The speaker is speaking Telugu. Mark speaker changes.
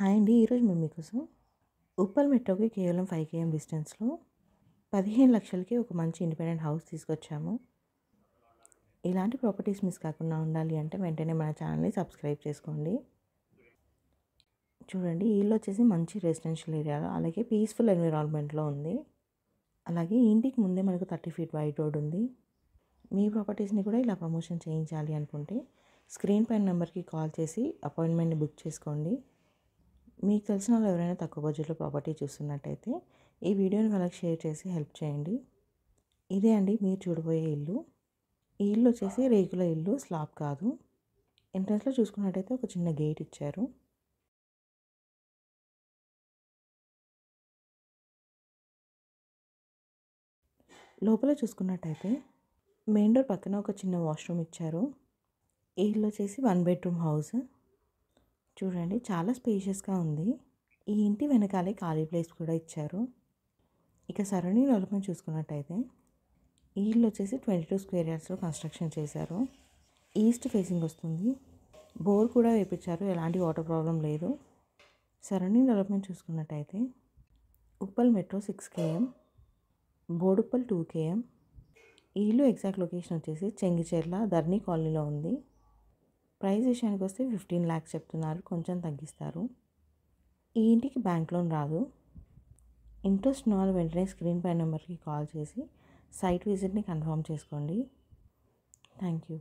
Speaker 1: హాయ్ అండి. ఈరోజు మేము మీకోసం ఉప్పల్ మెట్రోకి కేవలం 5 km డిస్టెన్స్‌లో 15,00,000కి ఒక మంచి ఇండిపెండెంట్ హౌస్ తీసుకొచ్చాము. ఇలాంటి ప్రాపర్టీస్ మిస్ కాకుండా ఉండాలి అంటే వెంటనే మన ఛానల్‌ని సబ్స్క్రైబ్ చేసుకోండి. చూడండి, ఈ ఇల్లు వచ్చేసి మంచి రెసిడెన్షియల్ ఏరియాలో అలాగే పీస్‌ఫుల్ ఎన్విరాన్మెంట్‌లో ఉంది. అలాగే ఈ ఇంటికి ముందే మనకు 30 ఫీట్ వైడ్ రోడ్ ఉంది. మీ ప్రాపర్టీస్‌ని కూడా ఇలా ప్రమోషన్ చేయించాలి అనుకుంటే స్క్రీన్ పైన నెంబర్‌కి కాల్ చేసి అపాయింట్మెంట్‌ని బుక్ చేసుకోండి. మీకు తెలిసిన వాళ్ళు ఎవరైనా తక్కువ బడ్జెట్లో ప్రాపర్టీ చూస్తున్నట్టయితే ఈ వీడియోని వాళ్ళకి షేర్ చేసి హెల్ప్ చేయండి. ఇదే అండి మీరు చూడబోయే ఇల్లు. ఈ ఇల్లు వచ్చేసి రేకుల ఇల్లు, స్లాబ్ కాదు. ఎంట్రన్స్లో చూసుకున్నట్టయితే ఒక చిన్న గేట్ ఇచ్చారు. లోపల చూసుకున్నట్టయితే మెయిన్ డోర్ పక్కన ఒక చిన్న వాష్రూమ్ ఇచ్చారు. ఈ ఇల్లు వచ్చేసి 1 బెడ్రూమ్ హౌస్. చూడండి, చాలా స్పేషియస్గా ఉంది. ఈ ఇంటి వెనకాలే ఖాళీ ప్లేస్ కూడా ఇచ్చారు. ఇక సరౌండింగ్ డెవలప్మెంట్ చూసుకున్నట్టయితే ఈ ఇల్లు వచ్చేసి 22 స్క్వేర్ యార్డ్స్లో కన్స్ట్రక్షన్ చేశారు. ఈస్ట్ ఫేసింగ్ వస్తుంది. బోర్ కూడా వేయించారు, ఎలాంటి వాటర్ ప్రాబ్లం లేదు. సరౌండింగ్ డెవలప్మెంట్ చూసుకున్నట్టయితే Uppal metro 6 km, Boduppal 2 km. ఈ ఇల్లు ఎగ్జాక్ట్ లొకేషన్ వచ్చేసి చెంగిచెర్ల ధర్ని కాలనీలో ఉంది. ప్రైస్ విషయానికి వస్తే 15 lakhs చెప్తున్నారు, కొంచెం తగ్గిస్తారు. ఈ ఇంటికి బ్యాంక్ లోన్ రాదు. ఇంట్రెస్ట్ ఉన్న వాళ్ళు వెంటనే స్క్రీన్ పై నెంబర్కి కాల్ చేసి సైట్ విజిట్ని కన్ఫర్మ్ చేసుకోండి. Thank you.